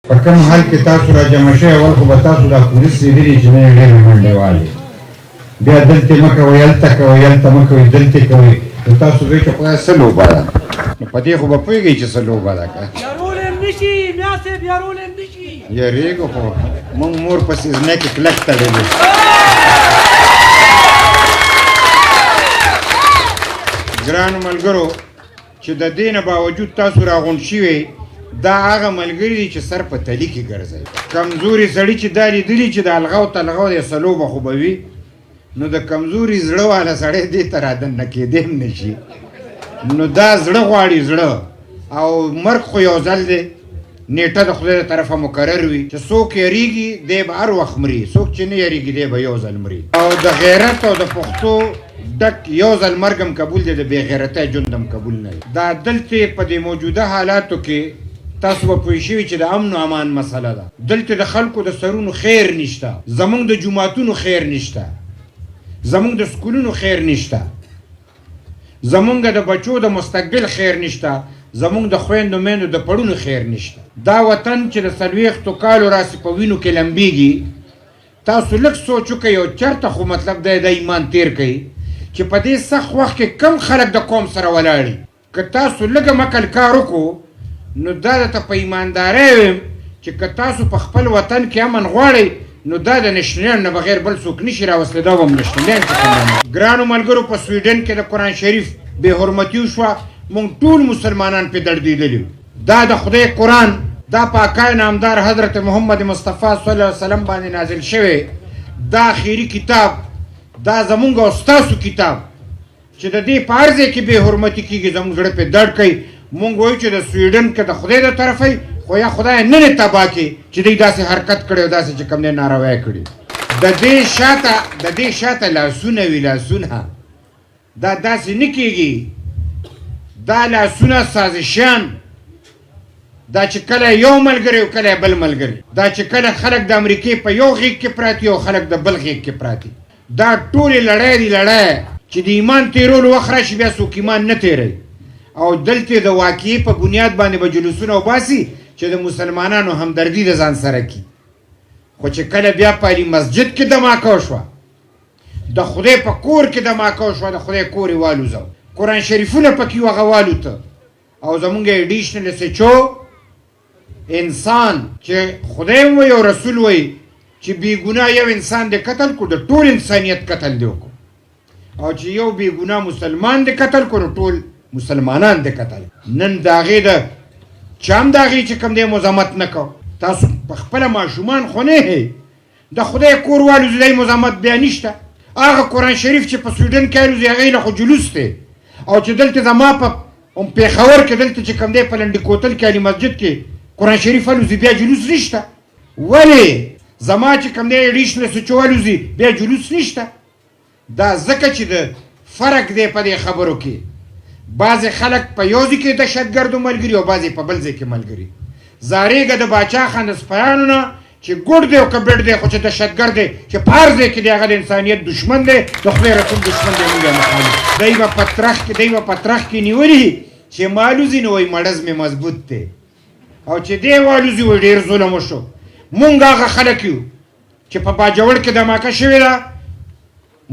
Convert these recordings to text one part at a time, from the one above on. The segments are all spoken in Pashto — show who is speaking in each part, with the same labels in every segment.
Speaker 1: په کوم حال کې تاسو را جمع شوي اول خو به تاسو دا پولیس لیدلي چې نه یې ډېرې منډې والې بیا دلته مه کوئ هلته کوئ هلته مه کوئ دلته کوئ نو تاسو دوی ته خدای څه لوبه ده نو په دې خو به پوهېږئ چې څه لوبه ده که یارېږو خو موږ مور په سیزنه کې کلک تړلي ګرانو ملګرو چې د دې نه باوجود تاسو راغونډ شوي دا هغه ملګري دي چې سر په تلي کې ګرځوي کمزوري سړي چې دا لیدلي چې د الغو تلغو د سلوبه خو به وي نو د کمزوري زړه والا سړی دې ته رادننه کېدی هم نه شي نو دا زړه غواړي زړه او مرګ خو یو ځل دی نیټه د خدای د طرفه مقرر وي چې څوک یریږي دی به هر وخت مري څوک چې نه یریږي دی به یو ځل مري او د غیرت او د پښتو ډک یو ځل مرګ هم قبول دی د بې غیرتۍ ژوند هم قبول نه دی دا دلته په دې موجوده حالاتو کې تاسو به پوه شوي چې د امن و امان مسله ده دلته د خلکو د سرونو خیر نشته زمونږ د جوماتونو خیر نشته زمونږ د سکولونو خیر نشته زمونږ د بچو د مستقبل خیر نشته زمونږ د خویندو میندو د پړونو خیر نشته دا وطن چې د 40 کالو راسې په وینو کې لمبیږي تاسو لږ سوچ وکئ او چېرته خو مطلب دی د ایمان تیر کوي چې په دې سخت وخت کې کم خلک د قوم سره ولاړي که تاسو لږ مکل کار وکړو نو دا درته په ایماندارۍ ویم چې که تاسو په خپل وطن کې امن غواړئ نو دا د نشنلیانو نه بغیر بل څوک نشي راوستلی دا به هم نشنلیان ګرانو ملګرو په سویډن کې د قرآن شریف بې حرمتي وشوه مونږ ټول مسلمانان پې دردېدلي دا د خدای قرآن دا په اکای نامدار حضرت محمد مصطفی صلی الله علیه وسلم باندې نازل شوی دا آخري کتاب دا زمونږ او ستاسو کتاب چې د دې په هر ځای کې بې حرمتي کېږي زمونږ زړه پې درد کوي مونږ وایو چې د سویډن که د خدای د طرفه خو یا خدای نه دی تباه کړي چې دوی داسې حرکت کړی او داسې چې کوم دی ناروی کړي د دې شاته لاسونه وي لاسونه دا داسې نه کېږي دا لاسونه سازشیان دا چې کله یو ملګری او کله بل ملګری دا چې کله خلک د امریکې په یو غیږ کې پراته او خلک د بل غیږ کې پراته دا ټولې لړۍ دي لړۍ چې د ایمان تیرولو وخت راشي بیا څوک ایمان نه تیروي او دلته د واقعي په بنیاد باندې به جلوسونه وباسي چې د مسلمانانو همدردي د ځان سره کي خو چې کله بیا په علي مسجد کې دماکه وشوه د خدای په کور کې دماکه وشوه د خدای کور یې والوځو قرآن شریفونه پکې وغه والوته او زمونږ ایډیشنل اس ایچ او انسان چې خدای وایي او رسول وایي چې بېګناه یو انسان دې قتل کړو د ټول انسانیت قتل دې وکړو او چې یو بېګناه مسلمان دې قتل کړو ټول مسلمانان دې قتل نن د هغې د چا هم د هغې چې کوم دی مزاحمت نه کو تاسو په خپله ماشومان خو نه یې د خدای کور والوځي دی مزاحمت بیا نشته هغه قرآن شریف چې په سویډن کې الوځي هغې له خو جلوس دی او چې دلته زما په پېښور کې دلته چې کوم دی په لنډي کوتل کې علي مسجد کې قرآن شریف الوځي بیا جلوس نشته ولې زما چې کوم دی ایډیشنل اس ایچ او الوځي بیا جلوس نشته دا ځکه چې د فرق دی په دې خبرو کې بعضې خلک په یو ځای کې دهشتګردو ملګري او بعضې په بل ځای کې ملګري زارېږه د باچا خان د سپیانو نه چې ګوډ دی او که بېډ دی خو چې دهشتګرد دی چې په هر ځای کې دی هغه د انسانیت دشمن دی د خدای رسول دشمن دی موږ یې مخالف دی به په ترخ کې نیولي چې ما الوځي نو وایي مړز مې مضبوط دی او چې دی والوځي وایي ډېر ظلم وشو مونږ هغه خلک یو چې په باجوړ کې دماکه شوې ده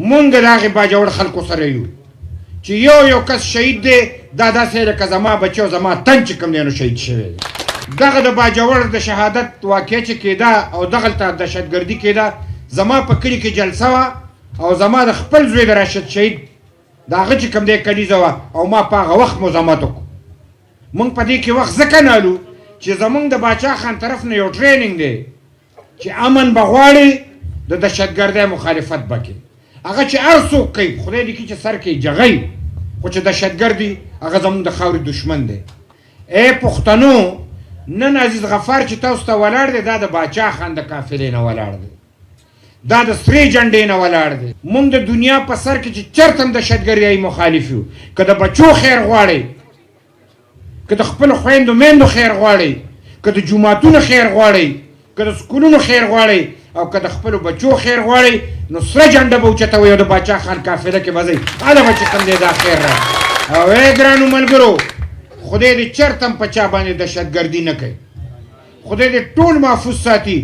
Speaker 1: مونږ د هغې باجوړ خلکو سره یو چې یو کس شهید دی دا داسې لکه زما بچی او زما تن چې کوم دی نو شهید شوی دی دغه د باجوړ د شهادت واقعه چې کېده او دغلته دهشتګردي کېده زما په کلي کې جلسه وه او زما د خپل زوی د راشد شهید د هغه چې کوم دی کلیزه وه او ما په هغه وخت مزاحمت وکړو موږ په دې کې وخت ځکه نه الو چې زمونږ د باچا خان طرف نه یو ټریننګ دی چې امن به غواړي د دهشتګردۍ مخالفت به کوي هغه چې هر څوک کوي خدای دې کړي چې سر کې جغی خو چې دهشتګرد دی هغه زموږ د خاورې دشمن دی ای پښتنو نن عزیز غفار چې تاسو ته ولاړ دی دا د باچا خان د قافلې نه ولاړ دی دا د سرې جنډې نه ولاړ دی مونږ د دنیا په سر کې چې چېرته هم دهشتګردۍ مخالف یو که د بچو خیر غواړئ که د خپلو خویندو میندو خیر غواړئ که د جوماتونو خیر غواړئ که د سکولونو خیر غواړئ او که د خپلو بچو خیر غواړئ نو سره جنډه به اوچتوئ او د باچا خان قافله کې به ځئ هله به چې کوم دی دا خیر راشي او ای ګرانو ملګرو خدای دې چېرته هم په چا باندې دهشتګردي نه کوي خدای دې ټول محفوظ ساتي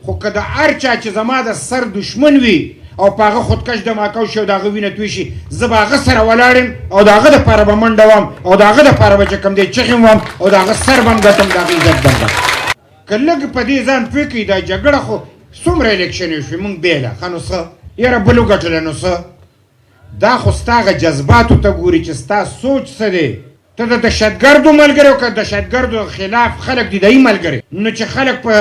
Speaker 1: خو که د هر چا چې زما د سر دشمن وي او په هغه خودکش دماکو شي او د هغه وینه توی شي زه به هغه سره ولاړ یم او د هغه دپاره به منډه وم او د هغه دپاره به چې کوم دی چغې وم او د هغه سر به م ګټم د هغه عزت به م ګټم که لږ په دې ځان پوه کړي دا جګړه خو څومره الیکشن یې وشوې مونږ بېله ښه نو څه یاره بل وګټله نو څه دا خو ستا هغه جذباتو ته ګوري چې ستا سوچ څه دی ته د دهشتګردو ملګری او که دهشتګردو خلاف خلک دي دایي ملګری نو چې خلک په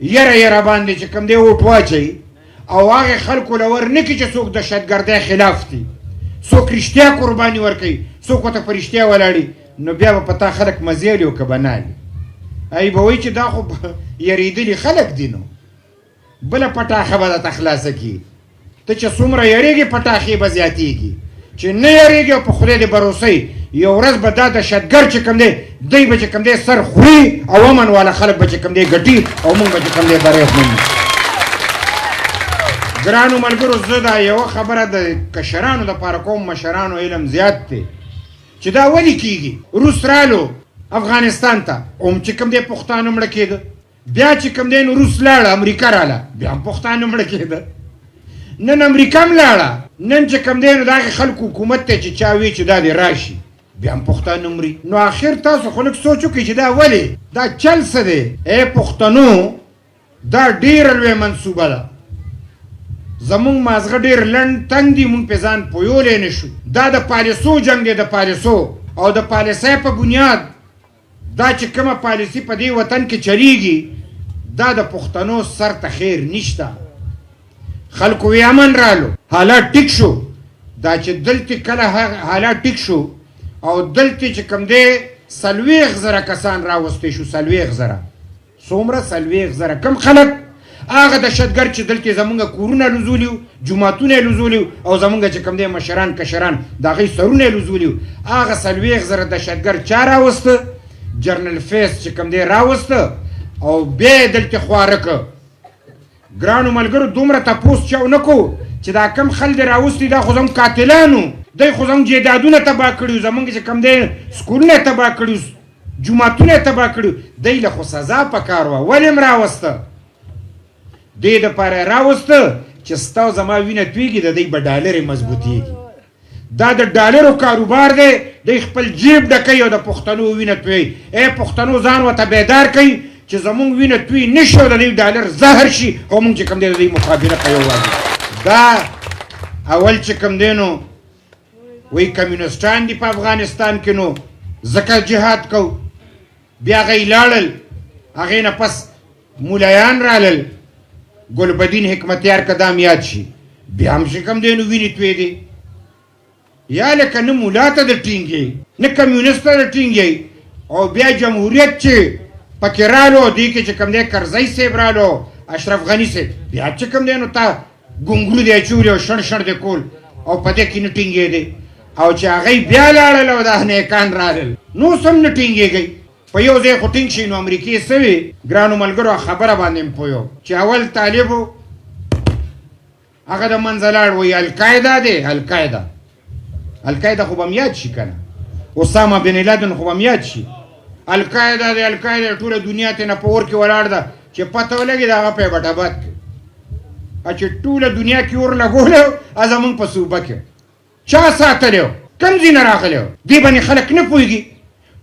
Speaker 1: یره باندې چې کوم دی ووټ واچوي او هغې خلکو له ور نه کړي چې څوک دهشتګردۍ خلاف دي څوک رښتیا قرباني ورکوي څوک ورته په رښتیا ولاړي نو بیا به په تا خلک مزیالي او که به نالي ای به وایي چې دا خو یریدلي خلک دي نو بله پټاخه به درته خلاصه کړي ته چې څومره یریږې پټاخې به زیاتېږي چې نه یریږي او په خدای دې بروسئ یو ورځ به دا دهشتګرد چې کوم دی دی به چې کوم دی سر خوري او امن والا خلک به چې کوم دی ګټي او مونږ به چې کوم دی بریښمن ګرانو ملګرو زه دا یوه خبره د کشرانو دپاره کوم مشرانو علم زیات دی چې دا ولې کېږي روس رالو افغانستان ته هم چې کوم دی پښتانه مړه کېده بیا چې کوم دی نو روس لاړه امریکا راله بیا هم پښتانه مړه کېده نن امریکا هم لاړه نن چې کوم دی نو د هغې خلکو حکومت ته چې چا وي چې دا دې راشي بیا هم پښتانه مري نو آخر تاسو خو لږ سوچ وکړئ چې دا ولې دا چل څه دی ای پښتنو دا ډېره لویه منصوبه ده زمونږ مازغه ډېر لنډ تنګ دي مونږ پې ځان پویولی نه شو دا د پالیسو جنګ دی د پالیسو او د پالیسۍ په بنیاد دا چې کومه پالیسي په دې وطن کې چلیږي دا د پښتنو سر ته خیر نشته خلکو وی امن رالو حالات ټیک شو دا چې دلته کله حالات ټیک شو او دلته چې کوم دی 40,000 کسان راوستی شو 40,000 څومره 40,000 کم خلک هغه دهشتګرد چې دلته زمونږ کورونه لوزولي وو جوماتونه یې لوزولي وو او زمونږ چې کوم دی مشران کشران د هغوی سرونه یې لوزولي وو هغه 40,000 دهشتګرد چا راوسته جرنل فیس چې کوم دی راوسته او بیا یې دلته خواره که ګرانو ملګرو دومره تپوس چا ونه کو چې دا کم خل دی راوستی دا خو زموږ قاتلانو دی خو زموږ جیدادونه تباه کړي زموږ چې کوم دی سکولونه یې تباه کړي جوماتونه یې تباه کړي دی له خو سزا پکار وه ولې م راوسته دې دپاره یې راوسته چې ستا او زما وینه تویږي د دی به ډالرې مضبوطېږي دا د ډالرو کاروبار دی دی خپل جیب ډکوي او د پښتنو وینه تویوي ای پښتنو ځان ورته بیدار کوي چې زمونږ وینه توی نه شي او د دوی ډالر زهر شي او مونږ چې کوم دی د دوی مقابله کوو دا اول چې کوم دی نو وایي کمیونسټان دي په افغانستان کې نو ځکه جهاد کوو بیا هغوی لاړل هغې نه پس مولایان رالل ګلبدین حکمتیار که دام یاد شي بیا هم چې کوم دی نو وینې تویېدې یا لکه نه مولا ته د ټینګې نه کمیونست ته د ټینګې او بیا جمهوریت چې پکې رالو دې کې چې کوم دی کرزی صاحب رالو اشرف غني صاحب بیا چې کوم دی نو تا ګونګړو دی اچولي او شڼ شڼ دی کول او په دې کې نه ټینګېدې او چې هغوی بیا لاړل او دا نیکان رالل نو اوس هم نه ټینګېږئ په یو ځای خو ټینګ شي نو امریکې څه وي ګرانو ملګرو خبره باندې م پوه چې اول طالب هغه د منځه لاړ وایي القاعده دی القاعده خو به م یاد شي که نه اسامه بن لادن خو به م یاد شي القاعده دی القاعده ټوله دنیا ته نه په اور کې ولاړ ده چې پته ولګي د هغه په یې بټاباد کې چې ټوله دنیا کې اور لګولی و زمونږ په صوبه کې چا ساتلی و کوم ځای نه راغلی و دې باندې خلک نه پوهېږي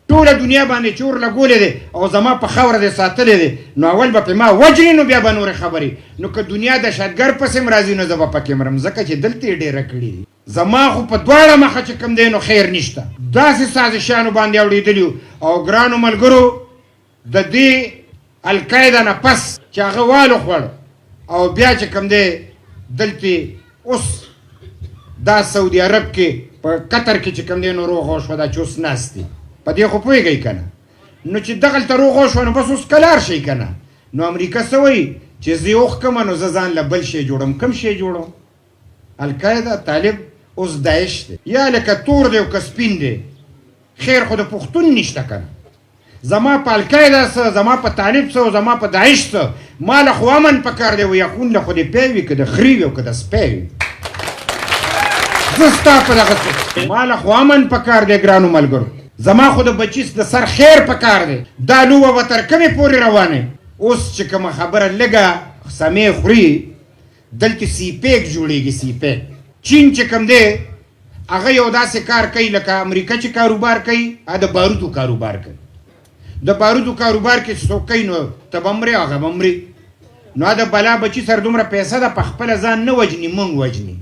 Speaker 1: ټوله دنیا باندې چې اور لګولی دی او زما په خاوره دی ساتلی دی نو اول به پې ما وجني نو بیا به نورې خبرې نو که دنیا دهشتګرد پسې م راځي نو زه به پکې مرم ځکه چې دلته یې ډېره کړي دي زما خو په دواړه مخه چې کوم دی نو خیر نشته داسې سازشیانو باندې اورېدلي او ګرانو ملګرو د دې القاعده نه پس چې هغه والو خوړ او بیا چې کوم دی دلته اوس دا سعودي عرب کې په قطر کې چې کوم دی نو روغ وشوه دا چې اوس ناست دي په دې خو پوهېږئ که نه نو چې دغلته روغ وشوه نو بس اوس کلار شئ که نه نو امریکا څه وایي چې زه یې وښکمه نو زه ځان له بل شی جوړم کوم شی جوړم القاعده طالب اوس داعش دی یا لکه تور دی او که سپین دی خیر خو د پښتون نشته که نه زما په القاعده څه زما په طالب څه او زما په داعش څه ما له خو امن پکار دی و یخون له خو دې پی وي که د خري وي او که د سپی وي زه ستا په دغه څه ما له خو امن پکار دی ګرانو ملګرو زما خو د بچی د سر خیر په کار دی دا لوبه به تر کومې پورې روانه اوس چې کومه خبره لږه سمې خوري دلته سیپیک جوړیږي سیپیک چین چې کوم دی هغه یو داسې کار کوي لکه امریکا چې کاروبار کوي د بارودو کاروبار کوي د بارودو کاروبار کې څوک کوي نو ته به مرې هغه به مرې نو د بلا بچي سره دومره پیسه ده په خپله ځان نه وجني مونږ وجني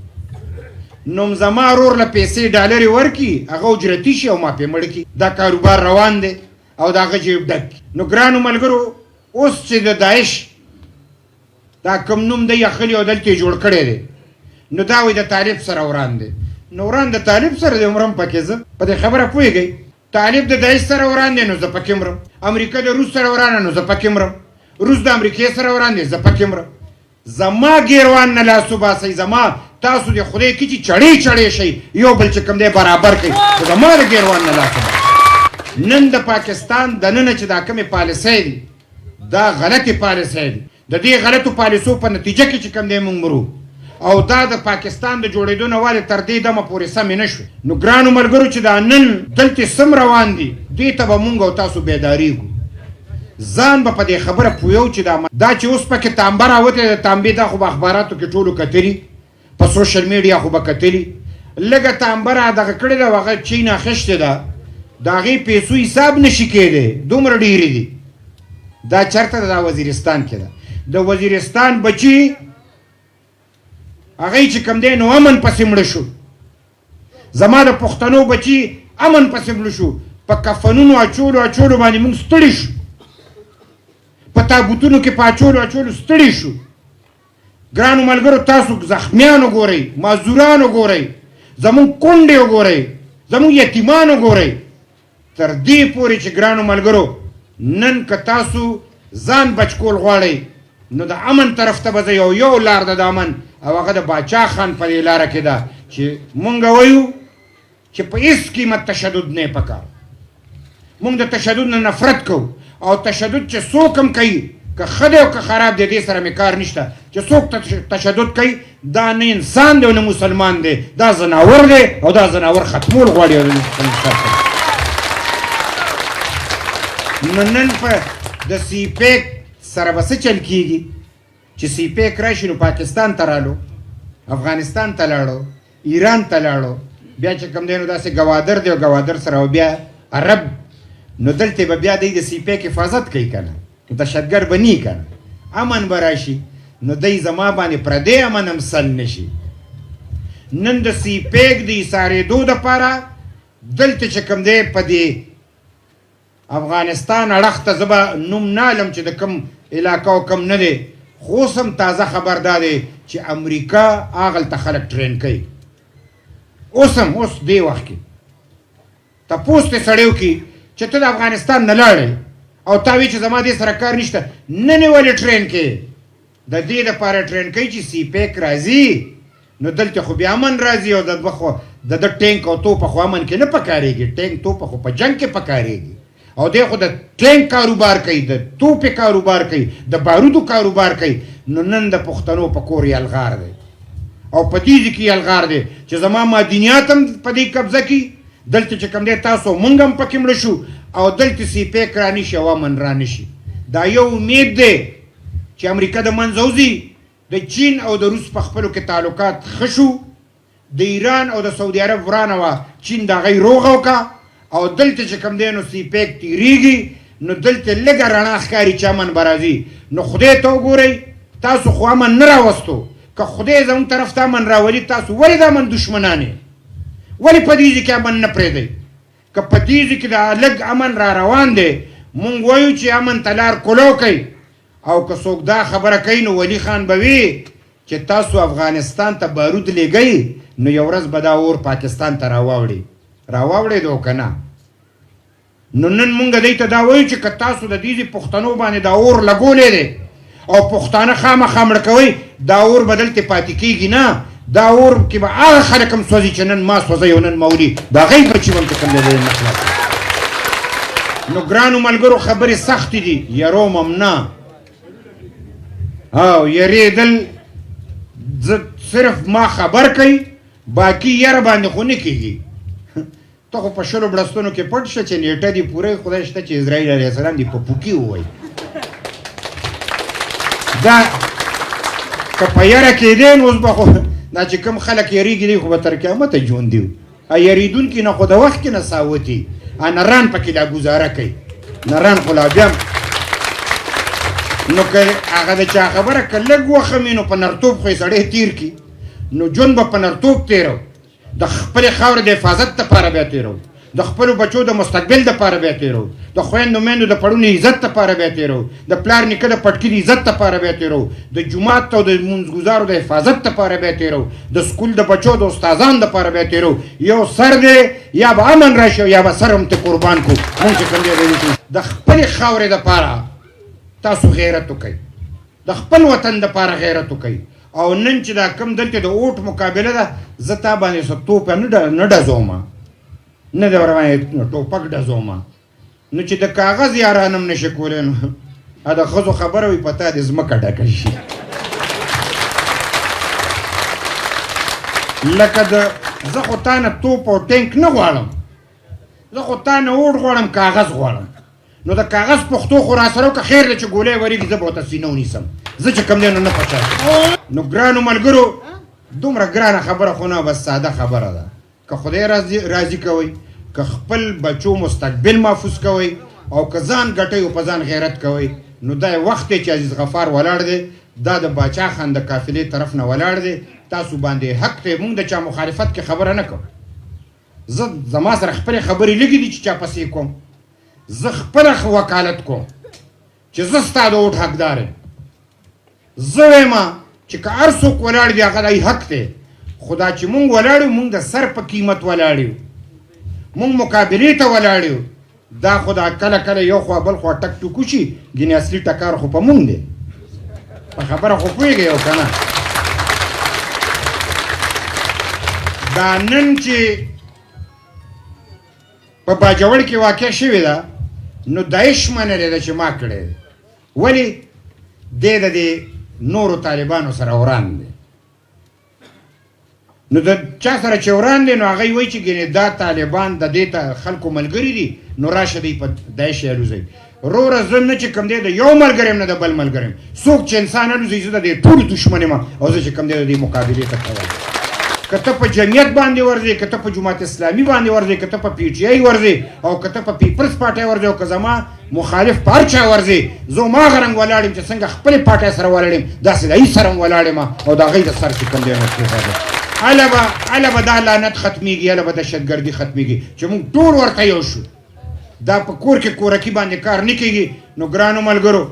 Speaker 1: نو زما ورور له پیسې ډالرې ورکړي هغه اجرتي شي او ما پې مړ کړي دا کاروبار روان دی او د هغه جیب ډک نو ګرانو ملګرو اوس چې د داعش دا کوم نوم دی اخلي او دلته یې جوړ کړی دی نو دا وایي د طالب سره وران دی نو وران د طالب سره دی مرم پکې زه په دې خبره پوهېږئ طالب د داعش سره وران دی نو زه پکې مرم امریکا د روس سره ورانه نو زه پکې مرم روس د امریکې سره وران دی زه پکې مرم زما ګیروان نه لاس وباسئ زما تاسو د خدای کې چې چړې چړې شئ یو بل چې کوم دی برابر کوي خو زما د ګیروان نه لاس وباسئ نن د پاکستان دننه چې دا کومې پالیسۍ دي دا غلطې پالیسۍ دي د دې غلطو پالیسو په نتیجه کې چې کوم دی موږ مرو او دا د پاکستان د جوړېدو نه والې تر دې دمه پورې سمې نه شوې نو ګرانو ملګرو چې دا نن دلته سم روان دي دې ته به مونږ او تاسو بیدارېږو ځان به په دې خبره پوهیو چې دا چې اوس پکې تانبه راوتې د تانبې دا خو به اخباراتو کې ټولو کتلي په سوشل میډیا خو به کتلي لږه تانبه را دغه کړې ده هغه چین اخیستې ده د هغې پیسو حساب نشي کېدی دومره ډېرې دي دا چېرته ده دا وزیرستان کې ده د وزیرستان بچي هغه چې کوم دی نو امن پسې مړه شو زما د پښتنو بچي امن پسې مړه شو په کفنونو اچولو باندې موږ ستړي شو په تابوتونو کې په اچولو ستړي شو ګرانو ملګرو تاسو زخمیان وګورئ معذوران وګورئ زمونږ کونډې وګورئ زمونږ یتیمان وګورئ تر دې پورې چې ګرانو ملګرو نن که تاسو ځان بچ کول غواړئ نو د امن طرف ته به زه یو لار ده د امن او هغه د باچا خان په دې لاره کې ده چې مونږ وایو چې په هېڅ قیمت تشدد نه یې پکار مونږ د تشدد نه نفرت کوو او تشدد چې څوک هم کوي که ښه دی او که خراب دی دې سره مې کار نشته چې څوک تشدد کوي دا نه انسان دی او نه مسلمان دی دا زناور دی او دا زناور ختمول غواړي نو نن په د سیپیک سره به څه چل کېږي چې سیپیک راشي نو پاکستان ته رالو افغانستان ته لاړو ایران ته لاړو بیا چې کوم دی نو داسې ګوادر دی او ګوادر سره او بیا عرب نو دلته به بیا دی د سیپیک حفاظت کوي که نه دهشتګر به نی که نه امن به راشي نو دی زما باندې پردی امن هم سل نشي نن د سیپیک د ایسارېدو دپاره دلته چې کوم دی په دې افغانستان اړخ ته زه به نوم نه علم چې د کوم علاقه او کم نه دی خو اوس هم تازه خبر دا دی چې امریکا هغلته خلک ټرین کوي اوس دې وخت کې تپوس ته سړی وکړي چې ته د افغانستان نه لاړې او تا وایي چې زما دې سره کار نشته نن یې ولې ټرین کوي د دې دپاره ټرین کوي چې سیپیک راځي نو دلته خو بیا امن راځي او د ده ټینک او توپه خو امن کې نه پکارېږي ټینک توپه خو په جنګ کې پکارېږي او دی خو د ټینک کاروبار کوي د توپې کاروبار کوي د بارودو کاروبار کوي نو نن د پښتنو په کور یلغار دی او په دې ځای کې یلغار دی چې زما معدنیات هم په دې قبضه کړي دلته چې کوم دی تاسو مونږ هم پکې مړه شو او دلته سیپیک رانشي او امن رانشي دا یو امید دی چې امریکا د منځه وځي د چین او د روس په خپلو کې تعلقات ښه شو د ایران او د سعودي عرب ورانه وه چین د هغې روغه وکړه او دلته چې کوم دی نو سیپیک تیریږي نو دلته لږه رڼا ښکاري چې امن به راځي نو خدای ته وګورئ تاسو خو امن نه راوستو که خدای زموږ طرف ته امن راولي تاسو ولې د امن دشمنان یې ولې په دې ځای کې امن نه پرېږدئ که په دې ځای کې دا لږ امن را روان دی مونږ وایو چې امن ته لار کولو کوي او که څوک دا خبره کوي نو ولی خان به وي چې تاسو افغانستان ته بارود لیږئ نو یو ورځ به دا اور پاکستان ته راواوړې دو که نه نو نن مونږ دی ته دا وایو چې که تاسو د دې پښتنو باندې دا اور لګولی دی او پښتانه خامخا مړه کوئ دا اور به دلته پاتې کېږي نه دا اور کې به هغه خلک هم سوځي چې نن ما سوځوي او نن مولي د هغوی بچي به هم چې کوم دی نه خلاص نو ګرانو ملګرو خبرې سختې دي یروم هم نه او یریدل صرف ما خبر کوي باقي یره باندې خو نه کېږي ته خو په شلو بړستنو کې پټ شه چې نیټه دې پوره خدای شته چې اسرائیل علیه السلام دې په پوکي ووایي دا که په یره کېدی نو اوس به خو دا چې کوم خلک یریږي دی خو به تر قیامته ژوندي وي یریدونکي نه خو د وخت کې نه ساوتي نران پکې لا ګزاره کوي نران خو لا بیا نو که هغه د چا خبره که لږ وخمي نو په نرتوب خو یې سړی تیر کي نو ژوند به په نرتوب تېرو د خپلې خاورې د حفاظت دپاره بیا تېرو د خپلو بچو د مستقبل دپاره بیا تېرو د خویندو میندو د پړونو عزت دپاره بیا تېرو د پلار نیکه د پټکي د عزت دپاره بیا تېرو د جومات او د لمونځګزارو د حفاظت دپاره بیا تېرو د سکول د بچو د استادانو دپاره بیا تېرو یو سر دی یا به امن راشي یا به سر هم ته قربان کړو مونږ چې کوم دی د خپلې خاورې دپاره تاسو غیرت وکئ د خپل وطن دپاره غیرت وکئ او نن چې دا کم دلته د اوټ مقابله ده زه تا باندې څه توپ نه ډزومه نه د ورباندې ټوپک ډزومه نو چې د کاغذ یاران هم نشي کولی نو د ښځو خبره وي په تا دې ځمکه ډکه شي لکه زه خو تا نه توپ او ټینک نه غواړم زه خو تا نه اوټ غواړم کاغذ غواړم نو د کاغذ پښتو خو را سره وکړه خیر دی چې ګولۍ ورېږي زه به ورته سینه ونیسم زه چې کوم دی نو نه پچا نو ګرانو ملګرو دومره ګرانه خبره خو نه بس ساده خبره ده که خدای راضي کوئ که خپل بچو مستقبل محفوظ کوئ او که ځان ګټئ او په ځان غیرت کوئ نو دا وخت دی چې عزیز غفار ولاړ دی دا د باچا خان د قافلې طرف نه ولاړ دی تاسو باندې حق دی مونږ د چا مخالفت کې خبره نه کوم زه زما سره خپلې خبرې لږې دي چې چا پسې کوم زه خپله وکالت کوم چې زه ستا د اوټ حقدار یم زه وایم چې که هر څوک ولاړ دی هغه دی حق دی خو دا چې مونږ ولاړ یو مونږ د سر په قیمت ولاړ یو مونږ مقابلې ته ولاړ یو دا خو دا کله کله یو خوا بل خوا ټک ټوک وشي ګینې اصلي ټکار خو په مونږ دی په خبره خو پوهېږئ او که نه دا نن چې په باجوړ کې واقع شوې ده نو داعش منلې ده چې ما کړی دی ولې دی د دې نورو طالبانو سره وران دی نو د چا سره چې وران دی نو هغوی وایي چې ګینې دا طالبان د دې خلکو ملګري دي نو راشه دی په داعش یې الوځئ وروره زه نه چې کوم دی د یو ملګری یم نه د بل ملګری یم څوک چې انسان الوځي زه د دې ټولو دښمن یم او زه چې کوم دی د دې مقابلې ته کوم که ته په جمعیت باندې ورځې که ته په جماعت اسلامي باندې ورځې که ته په پی ټي آی ورځې او که ته په پیپلز پارټۍ ورځې او که زما مخالف په هر چا ورځې زه هماغه رنګ ولاړ یم چې څنګه خپلې پارټۍ سره ولاړ یم داسې د هغې سره هم ولاړ یم او د هغوی د سر چې کوم دی هله به دا لعنت ختمیږي هله به دهشتګردي ختمیږي چې موږ ټول ورته یو شو دا په کور کې کورکي باندې کار نه کېږي نو ګرانو ملګرو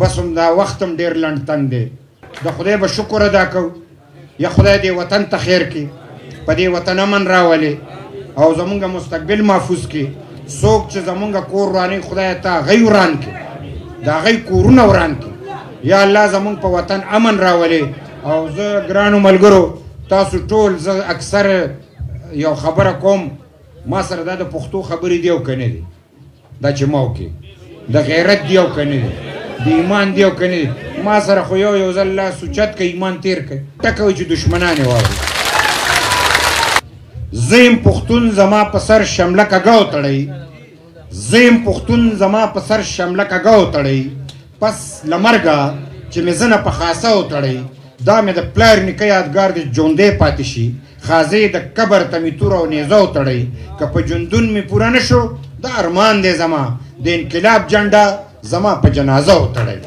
Speaker 1: بس هم دا وخت هم ډېر لنډ تنګ دی د خدای به شکر ادا کوو یا خدای دې وطن ته خیر کړي په دې وطن امن راولي او زمونږ مستقبل محفوظ کړي څوک چې زمونږ کور ورانوي خدای ته هغوی وران کړي د هغوی کورونه وران کړي یا الله زمونږ په وطن امن راولي او زه ګرانو ملګرو تاسو ټول زه اکثر یو خبره کوم ما سره دا د پښتو خبرې دی او که نه دي دا چې ما وکړي د غیرت دی او که نه دي د ایمان دی او که نه دي ما سره خو یو ځل الله سوچت که ایمان تیر که ټکه وي چې دشمنان یې واوري زه یم پښتون زما په سر شمله کږه وتړئ زه یم پښتون زما په سر شمله کږه وتړئ پس له مرګه چې مې زنه په خاصه وتړئ دا مې د پلار نیکه یادګار د ژوندی پاتې شي خازې د قبر ته مې توره او نیزه وتړئ که په ژوندون مې پوره نه شو دا ارمان دی زما د انقلاب جنډه زما په جنازه وتړئ